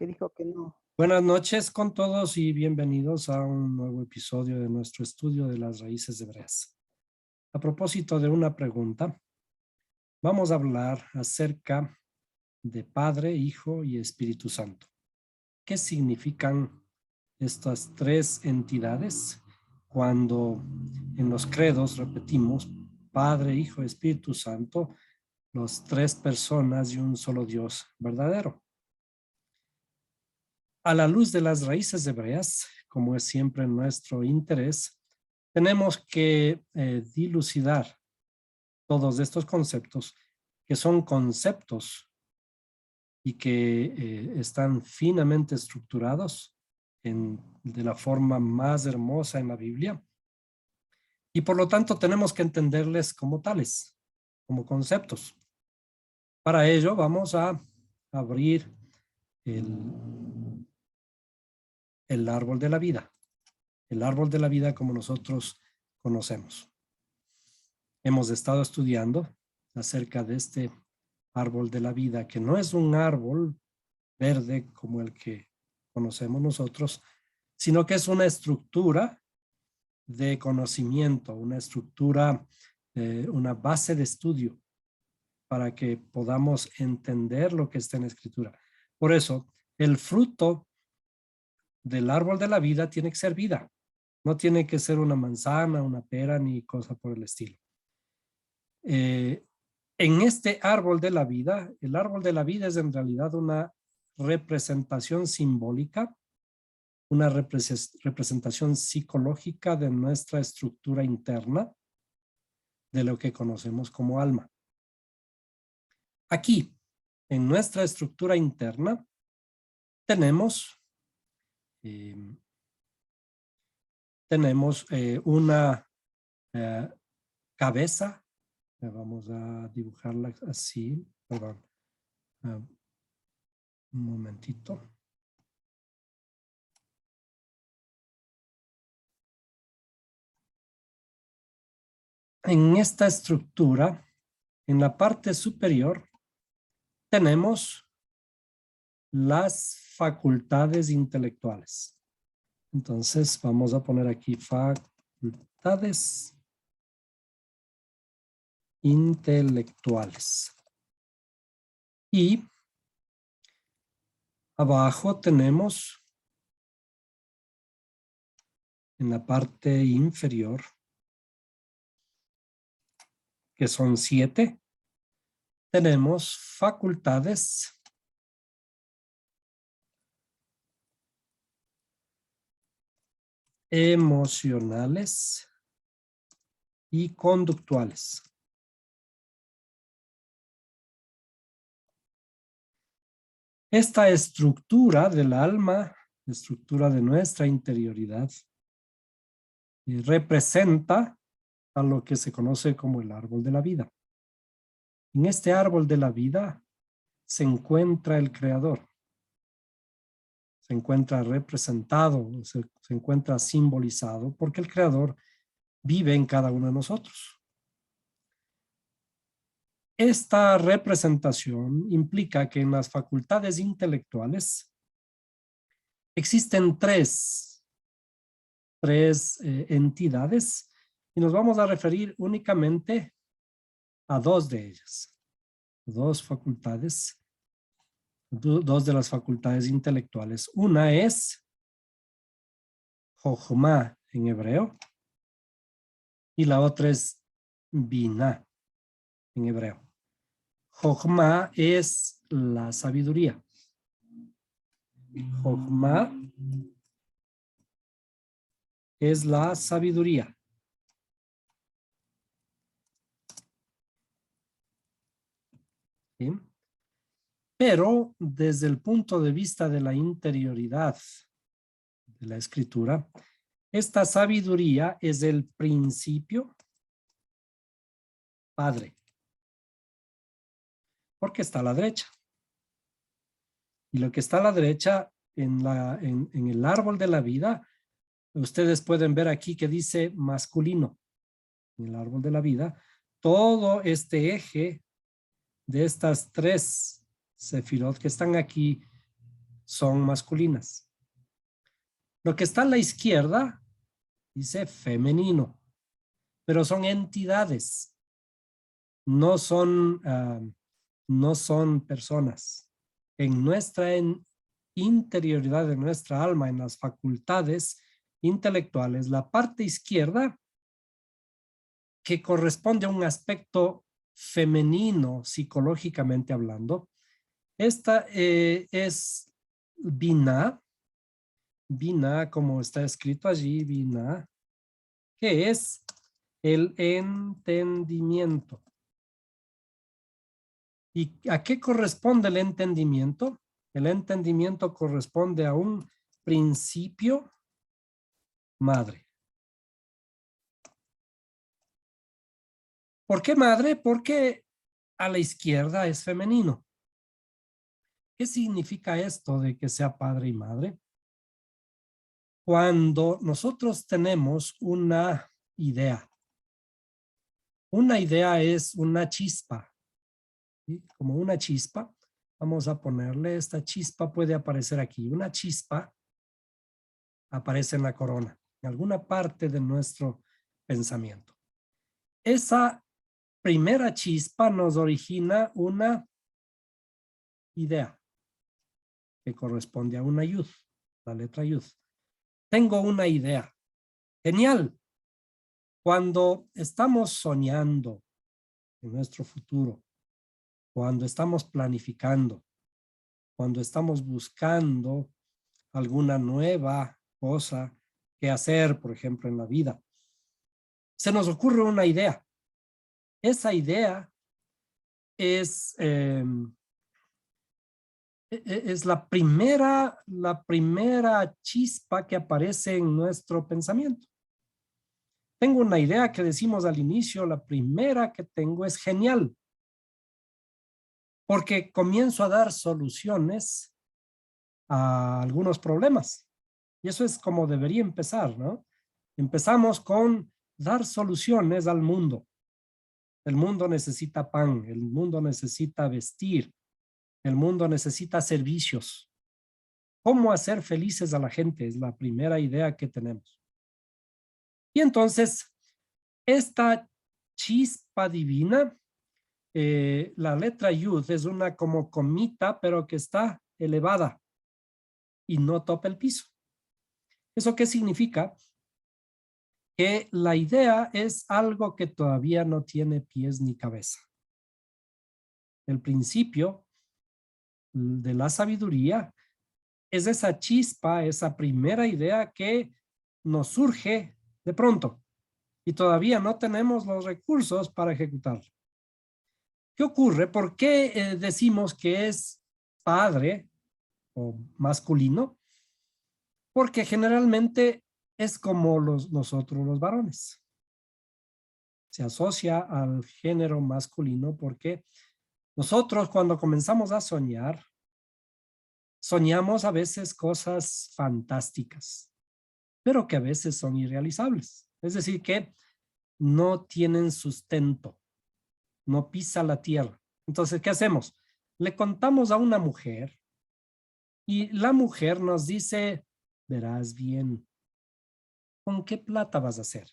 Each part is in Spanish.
que dijo que no. Buenas noches con todos y bienvenidos a un nuevo episodio de nuestro estudio de las raíces hebreas. A propósito de una pregunta, vamos a hablar acerca de Padre, Hijo y Espíritu Santo. ¿Qué significan estas tres entidades cuando en los credos repetimos Padre, Hijo, Espíritu Santo, las tres personas y un solo Dios verdadero? A la luz de las raíces hebreas, como es siempre nuestro interés, tenemos que dilucidar todos estos conceptos, que son conceptos y que están finamente estructurados de la forma más hermosa en la Biblia. Y por lo tanto tenemos que entenderles como tales, como conceptos. Para ello vamos a abrir el árbol de la vida. El árbol de la vida como nosotros conocemos. Hemos estado estudiando acerca de este árbol de la vida, que no es un árbol verde como el que conocemos nosotros, sino que es una estructura de conocimiento, una estructura, una base de estudio para que podamos entender lo que está en la Escritura. Por eso, el fruto del árbol de la vida tiene que ser vida. No tiene que ser una manzana, una pera, ni cosa por el estilo. En este árbol de la vida, el árbol de la vida es en realidad una representación simbólica, una representación psicológica de nuestra estructura interna, de lo que conocemos como alma. Aquí, en nuestra estructura interna, tenemos una cabeza. Vamos a dibujarla así. Perdón. Un momentito. En esta estructura, en la parte superior, tenemos las facultades intelectuales. Entonces, vamos a poner aquí facultades intelectuales. Y abajo tenemos, en la parte inferior, que son 7, tenemos facultades emocionales y conductuales. Esta estructura del alma, la estructura de nuestra interioridad, representa a lo que se conoce como el árbol de la vida. En este árbol de la vida se encuentra el Creador. Se encuentra representado, se encuentra simbolizado, porque el Creador vive en cada uno de nosotros. Esta representación implica que en las facultades intelectuales existen tres entidades y nos vamos a referir únicamente a dos de ellas. Dos facultades, dos de las facultades intelectuales. Una es Jochma en hebreo y la otra es Binah en hebreo. Jochma es la sabiduría. Jochma es la sabiduría. ¿Sí? Pero desde el punto de vista de la interioridad de la escritura, esta sabiduría es el principio padre, porque está a la derecha. Y lo que está a la derecha en el árbol de la vida, ustedes pueden ver aquí que dice masculino. En el árbol de la vida, todo este eje de estas tres sefirot que están aquí son masculinas. Lo que está a la izquierda dice femenino, pero son entidades, no son, no son personas. En nuestra interioridad de nuestra alma, en las facultades intelectuales, la parte izquierda, que corresponde a un aspecto femenino psicológicamente hablando, esta es Binah, Binah como está escrito allí, Binah, que es el entendimiento. ¿Y a qué corresponde el entendimiento? El entendimiento corresponde a un principio madre. ¿Por qué madre? Porque a la izquierda es femenino. ¿Qué significa esto de que sea padre y madre? Cuando nosotros tenemos una idea es una chispa, ¿sí? Como una chispa. Vamos a ponerle, esta chispa puede aparecer aquí. Una chispa aparece en la corona, en alguna parte de nuestro pensamiento. Esa primera chispa nos origina una idea que corresponde a una yud, la letra yud. Tengo una idea. Genial. Cuando estamos soñando en nuestro futuro, cuando estamos planificando, cuando estamos buscando alguna nueva cosa que hacer, por ejemplo, en la vida, se nos ocurre una idea. Esa idea es la primera chispa que aparece en nuestro pensamiento. Tengo una idea que decimos al inicio, la primera que tengo es genial, porque comienzo a dar soluciones a algunos problemas. Y eso es como debería empezar, ¿no? Empezamos con dar soluciones al mundo. El mundo necesita pan, el mundo necesita vestir, el mundo necesita servicios. ¿Cómo hacer felices a la gente? Es la primera idea que tenemos. Y entonces, esta chispa divina, la letra Yud es una como comita, pero que está elevada y no topa el piso. ¿Eso qué significa? Que la idea es algo que todavía no tiene pies ni cabeza. El principio de la sabiduría es esa chispa, esa primera idea que nos surge de pronto y todavía no tenemos los recursos para ejecutarlo. ¿Qué ocurre? ¿Por qué decimos que es padre o masculino? Porque generalmente es como nosotros los varones. Se asocia al género masculino porque nosotros cuando comenzamos a soñar, soñamos a veces cosas fantásticas, pero que a veces son irrealizables. Es decir, que no tienen sustento, no pisa la tierra. Entonces, ¿qué hacemos? Le contamos a una mujer y la mujer nos dice, verás bien, ¿con qué plata vas a hacer?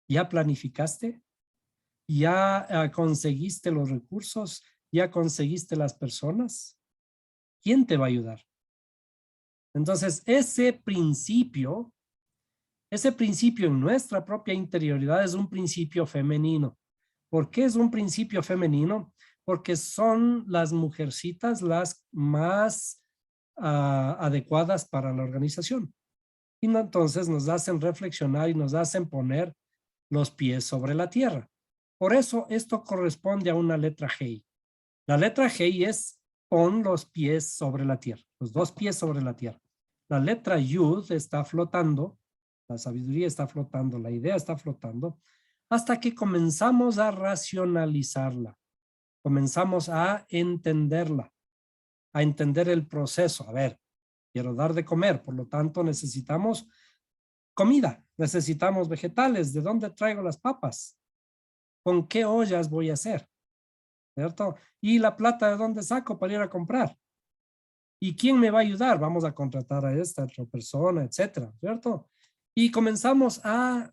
¿Ya planificaste? ¿Ya conseguiste los recursos? ¿Ya conseguiste las personas? ¿Quién te va a ayudar? Entonces, ese principio en nuestra propia interioridad es un principio femenino. ¿Por qué es un principio femenino? Porque son las mujercitas las más adecuadas para la organización. Y entonces nos hacen reflexionar y nos hacen poner los pies sobre la tierra. Por eso esto corresponde a una letra G. La letra G es pon los pies sobre la tierra, los dos pies sobre la tierra. La letra Yud está flotando, la sabiduría está flotando, la idea está flotando, hasta que comenzamos a racionalizarla, comenzamos a entenderla, a entender el proceso. A ver, quiero dar de comer, por lo tanto necesitamos comida, necesitamos vegetales. ¿De dónde traigo las papas? ¿Con qué ollas voy a hacer? ¿Cierto? ¿Y la plata de dónde saco para ir a comprar? ¿Y quién me va a ayudar? Vamos a contratar a esta otra persona, etcétera, ¿cierto? Y comenzamos a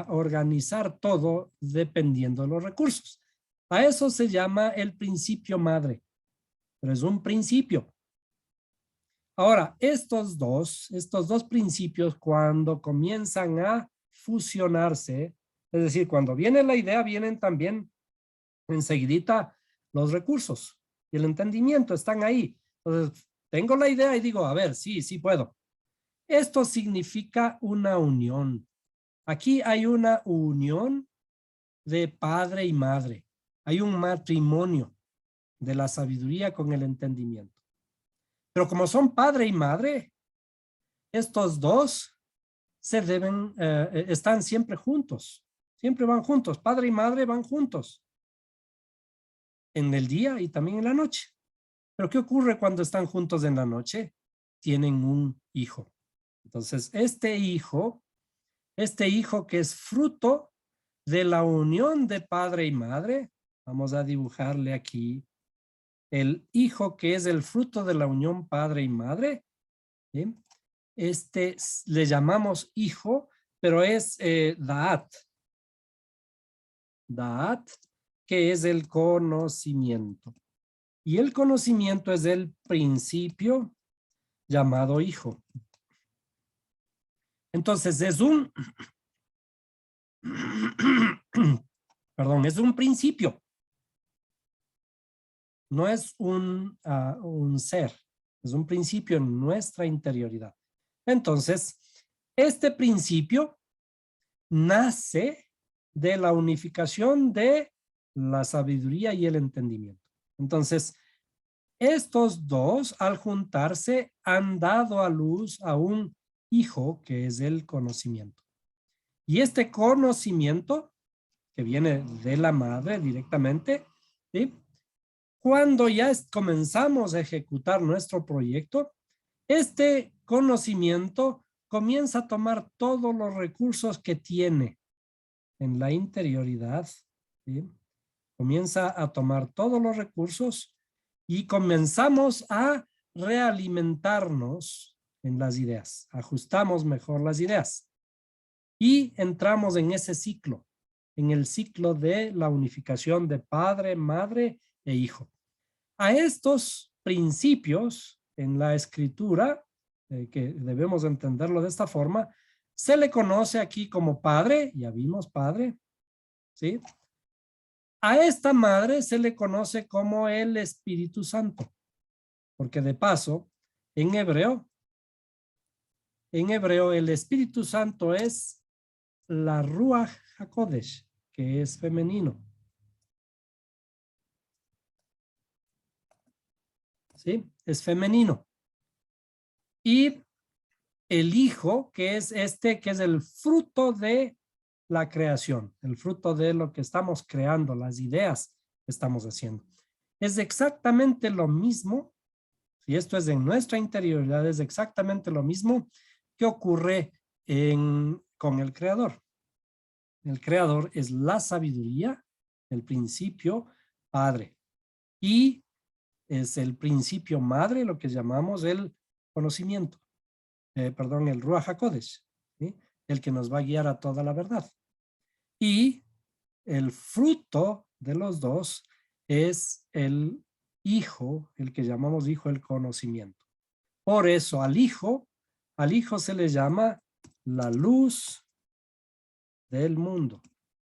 organizar todo dependiendo de los recursos. A eso se llama el principio madre, pero es un principio. Ahora, estos dos principios, cuando comienzan a fusionarse, es decir, cuando viene la idea, vienen también enseguidita los recursos y el entendimiento están ahí. Entonces, tengo la idea y digo, a ver, sí, sí puedo. Esto significa una unión. Aquí hay una unión de padre y madre. Hay un matrimonio de la sabiduría con el entendimiento. Pero como son padre y madre, estos dos están siempre juntos. Siempre van juntos. Padre y madre van juntos. En el día y también en la noche. Pero ¿qué ocurre cuando están juntos en la noche? Tienen un hijo. Entonces, este hijo que es fruto de la unión de padre y madre, vamos a dibujarle aquí el hijo que es el fruto de la unión padre y madre, ¿sí? Le llamamos hijo, pero es Da'at. Da'at, que es el conocimiento. Y el conocimiento es el principio llamado hijo. Entonces es un, perdón, es un principio. No es un ser, es un principio en nuestra interioridad. Entonces, este principio nace de la unificación de la sabiduría y el entendimiento. Entonces, estos dos, al juntarse, han dado a luz a un hijo que es el conocimiento. Y este conocimiento, que viene de la madre directamente, ¿sí? Cuando ya comenzamos a ejecutar nuestro proyecto, este conocimiento comienza a tomar todos los recursos que tiene en la interioridad, ¿sí? Comienza a tomar todos los recursos y comenzamos a realimentarnos en las ideas. Ajustamos mejor las ideas y entramos en ese ciclo, en el ciclo de la unificación de padre, madre e hijo. A estos principios en la escritura, que debemos entenderlo de esta forma, se le conoce aquí como padre, ya vimos padre, ¿sí? A esta madre se le conoce como el Espíritu Santo, porque de paso, en hebreo el Espíritu Santo es la Ruach HaKodesh, que es femenino. ¿Sí? Es femenino. Y el hijo, que es que es el fruto de la creación, el fruto de lo que estamos creando, las ideas que estamos haciendo. Es exactamente lo mismo, y esto es en nuestra interioridad, es exactamente lo mismo que ocurre con el creador. El creador es la sabiduría, el principio padre, y es el principio madre, lo que llamamos el conocimiento. El Ruach HaKodesh, ¿sí? El que nos va a guiar a toda la verdad. Y el fruto de los dos es el hijo, el que llamamos hijo, el conocimiento. Por eso al hijo se le llama la luz del mundo.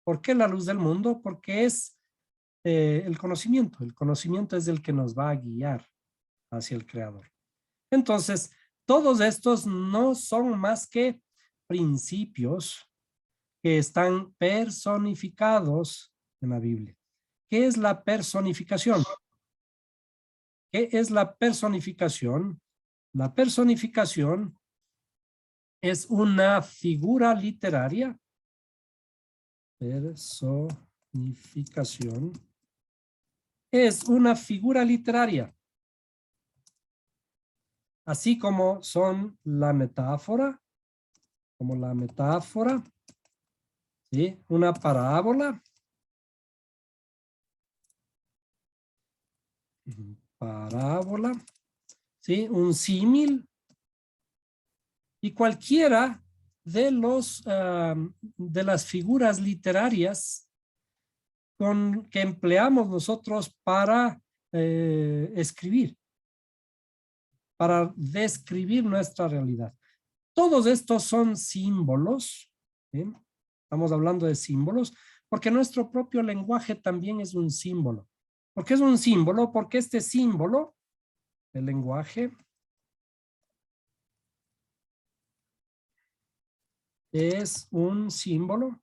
¿Por qué la luz del mundo? Porque es el conocimiento. El conocimiento es el que nos va a guiar hacia el creador. Entonces, todos estos no son más que principios que están personificados en la Biblia. ¿Qué es la personificación? ¿Qué es la personificación? La personificación es una figura literaria. Personificación es una figura literaria. Así como son la metáfora, ¿sí? Una parábola, parábola, ¿sí? Un símil y cualquiera de de las figuras literarias que empleamos nosotros para escribir, para describir nuestra realidad. Todos estos son símbolos, ¿sí? Estamos hablando de símbolos, porque nuestro propio lenguaje también es un símbolo. ¿Por qué es un símbolo? Porque este símbolo, el lenguaje, es un símbolo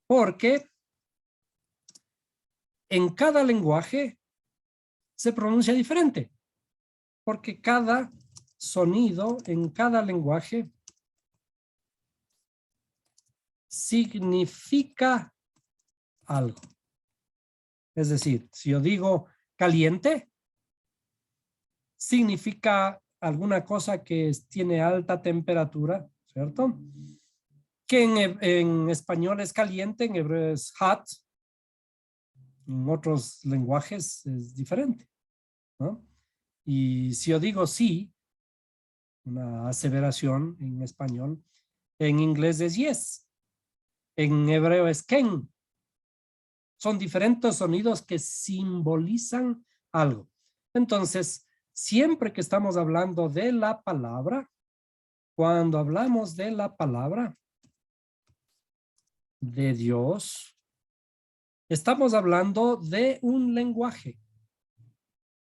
porque en cada lenguaje se pronuncia diferente, porque cada sonido en cada lenguaje significa algo. Es decir, si yo digo caliente, significa alguna cosa que tiene alta temperatura, ¿cierto? Que en español es caliente, en hebreo es hot, en otros lenguajes es diferente, ¿no? Y si yo digo sí, una aseveración en español, en inglés es yes, en hebreo es ken. Son diferentes sonidos que simbolizan algo. Entonces, siempre que estamos hablando de la palabra, cuando hablamos de la palabra de Dios, estamos hablando de un lenguaje,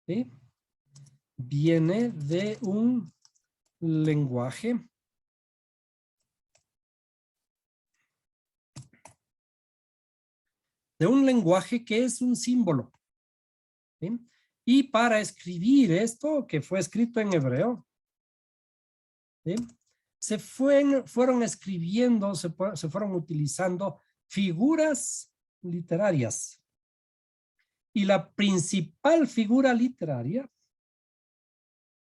¿sí? Viene de un lenguaje que es un símbolo, ¿sí? Y para escribir esto, que fue escrito en hebreo, ¿sí? Fueron escribiendo, se fueron utilizando figuras literarias. Y la principal figura literaria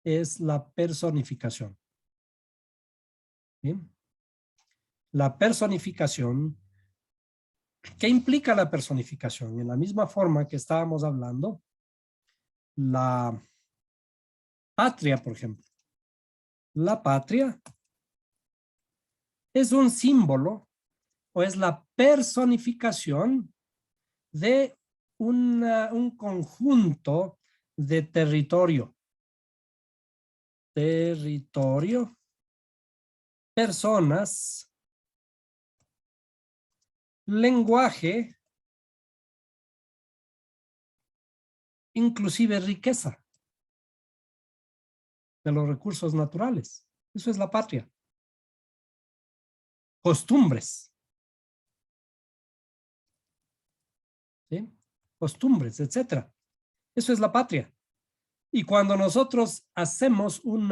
es la personificación. ¿Sí? La personificación. ¿Qué implica la personificación? En la misma forma que estábamos hablando, la patria, por ejemplo. La patria es un símbolo o es la personificación de un conjunto de territorio. Territorio, personas, lenguaje, inclusive riqueza de los recursos naturales. Eso es la patria. Costumbres. ¿Sí? Costumbres, etcétera. Eso es la patria. Y cuando nosotros hacemos un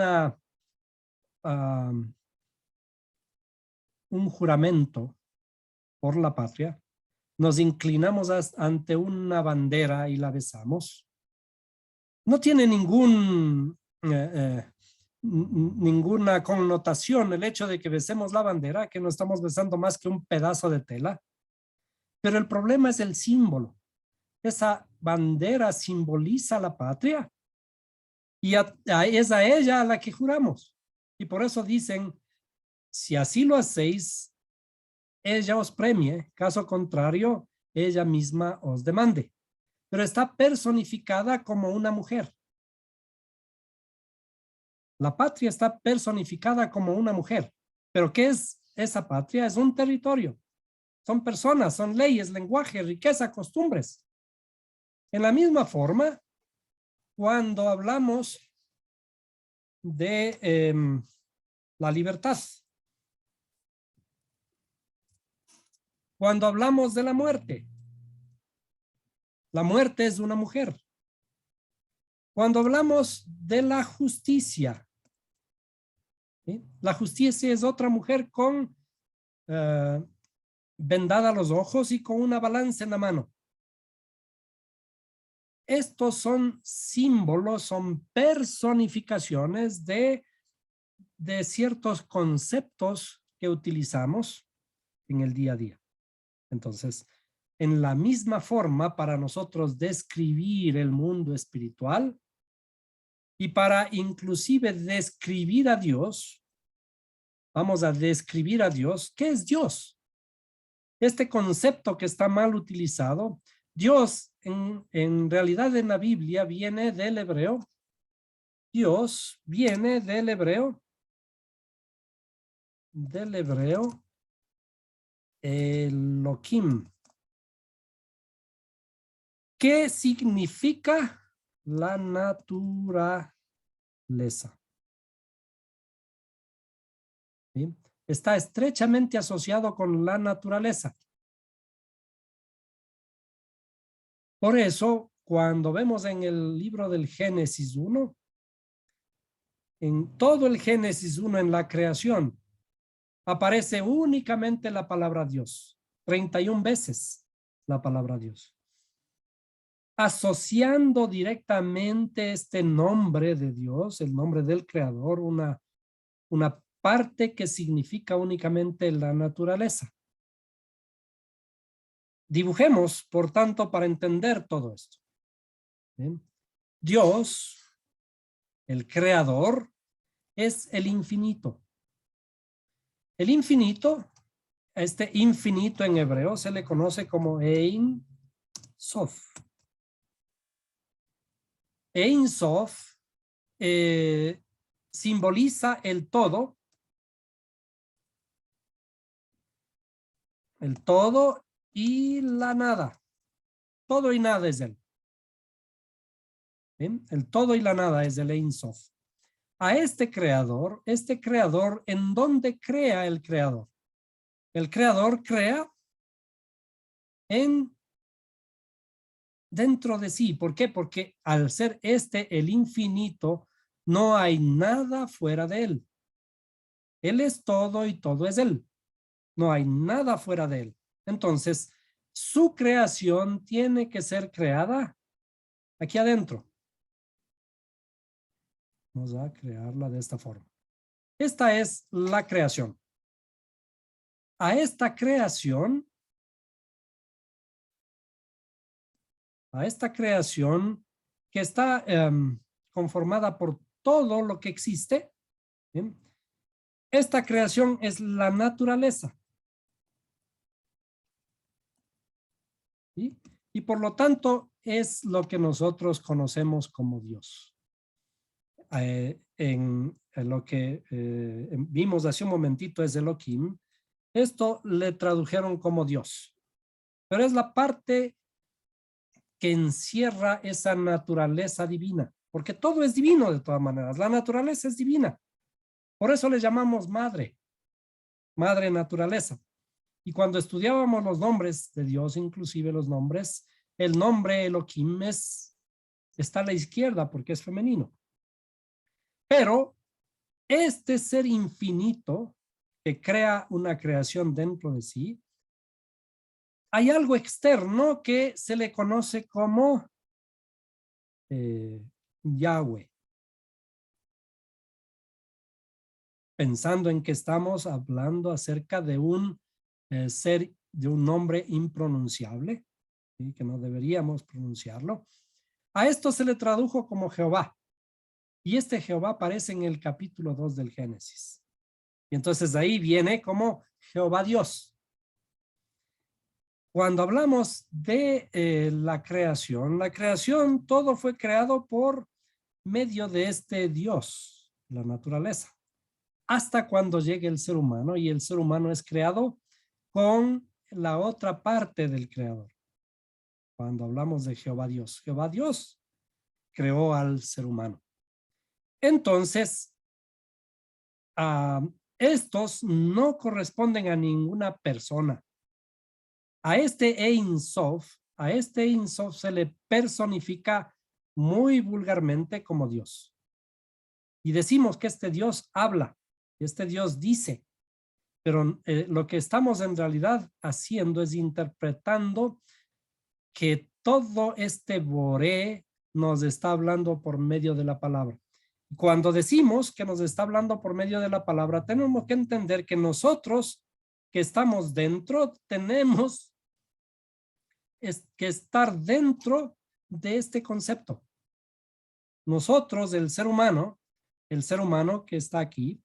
juramento por la patria, nos inclinamos ante una bandera y la besamos. No tiene ninguna connotación el hecho de que besemos la bandera, que no estamos besando más que un pedazo de tela. Pero el problema es el símbolo. Esa bandera simboliza la patria y es a ella a la que juramos. Y por eso dicen, si así lo hacéis, ella os premie, caso contrario, ella misma os demande. Pero está personificada como una mujer. La patria está personificada como una mujer. ¿Pero qué es esa patria? Es un territorio. Son personas, son leyes, lenguaje, riqueza, costumbres. En la misma forma, cuando hablamos de la libertad, cuando hablamos de la muerte es una mujer. Cuando hablamos de la justicia, ¿sí? La justicia es otra mujer con vendada los ojos y con una balanza en la mano. Estos son símbolos, son personificaciones de ciertos conceptos que utilizamos en el día a día. Entonces, en la misma forma para nosotros describir el mundo espiritual y para inclusive describir a Dios. Vamos a describir a Dios. ¿Qué es Dios? Este concepto que está mal utilizado, Dios en realidad en la Biblia viene del hebreo. Dios viene del hebreo. Elohim. ¿Qué significa la naturaleza? ¿Sí? Está estrechamente asociado con la naturaleza. Por eso, cuando vemos en el libro del Génesis 1, en todo el Génesis 1 en la creación, aparece únicamente la palabra Dios. 31 veces la palabra Dios. Asociando directamente este nombre de Dios, el nombre del Creador, una parte que significa únicamente la naturaleza. Dibujemos, por tanto, para entender todo esto. ¿Bien? Dios, el Creador, es el infinito. El infinito, este infinito en hebreo se le conoce como Ein Sof. Ein Sof simboliza el todo y la nada. Todo y nada es él. ¿Bien? El todo y la nada es el Ein Sof. A este creador, ¿en dónde crea el creador? El creador crea dentro de sí. ¿Por qué? Porque al ser el infinito, no hay nada fuera de él. Él es todo y todo es él. No hay nada fuera de él. Entonces, su creación tiene que ser creada aquí adentro. Vamos a crearla de esta forma. Esta es la creación. A esta creación que está conformada por todo lo que existe, ¿bien? Esta creación es la naturaleza. ¿Sí? Y por lo tanto es lo que nosotros conocemos como Dios. En lo que vimos hace un momentito es Elohim. Esto le tradujeron como Dios. Pero es la parte que encierra esa naturaleza divina. Porque todo es divino de todas maneras. La naturaleza es divina. Por eso le llamamos madre naturaleza. Y cuando estudiábamos los nombres de Dios, inclusive los nombres, el nombre Elohim está a la izquierda porque es femenino. Pero este ser infinito que crea una creación dentro de sí, hay algo externo que se le conoce como Yahweh. Pensando en que estamos hablando acerca de un ser, de un nombre impronunciable, ¿sí? Que no deberíamos pronunciarlo. A esto se le tradujo como Jehová. Y este Jehová aparece en el capítulo 2 del Génesis. Y entonces ahí viene como Jehová Dios. Cuando hablamos de la creación, todo fue creado por medio de este Dios, la naturaleza. Hasta cuando llegue el ser humano, y el ser humano es creado con la otra parte del creador. Cuando hablamos de Jehová Dios creó al ser humano. Entonces, estos no corresponden a ninguna persona. A este Ein Sof se le personifica muy vulgarmente como Dios. Y decimos que este Dios habla, este Dios dice, pero lo que estamos en realidad haciendo es interpretando que todo este Boré nos está hablando por medio de la palabra. Cuando decimos que nos está hablando por medio de la palabra, tenemos que entender que nosotros que estamos dentro tenemos que estar dentro de este concepto. Nosotros, el ser humano que está aquí,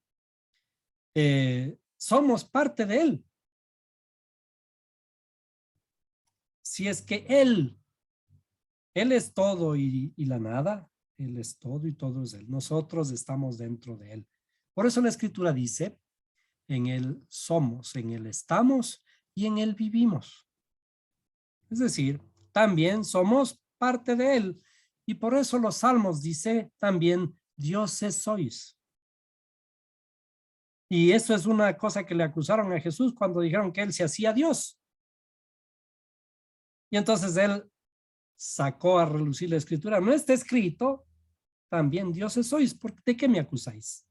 somos parte de él. Si es que él es todo y la nada, él es todo y todo es él. Nosotros estamos dentro de él. Por eso la escritura dice, en él somos, en él estamos y en él vivimos. Es decir, también somos parte de él. Y por eso los salmos dice también, dioses sois. Y eso es una cosa que le acusaron a Jesús cuando dijeron que él se hacía Dios. Y entonces él sacó a relucir la escritura. No está escrito, también dioses sois. ¿De qué me acusáis?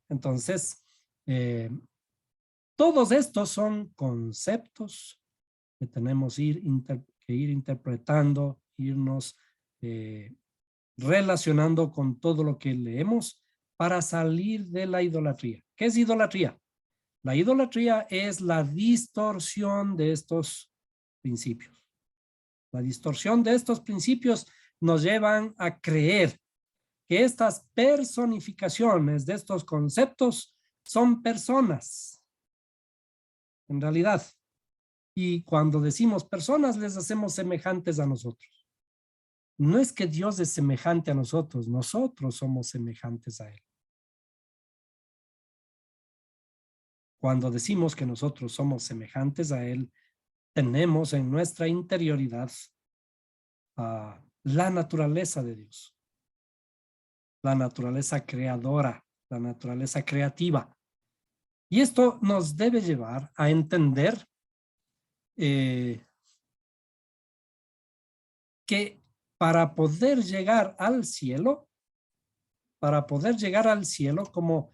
Entonces, todos estos son conceptos que tenemos que ir interpretando, irnos relacionando con todo lo que leemos para salir de la idolatría. ¿Qué es idolatría? La idolatría es la distorsión de estos principios. La distorsión de estos principios nos llevan a creer que estas personificaciones de estos conceptos son personas, en realidad. Y cuando decimos personas, les hacemos semejantes a nosotros. No es que Dios es semejante a nosotros, nosotros somos semejantes a Él. Cuando decimos que nosotros somos semejantes a Él, tenemos en nuestra interioridad la naturaleza de Dios, la naturaleza creadora, la naturaleza creativa. Y esto nos debe llevar a entender que para poder llegar al cielo, como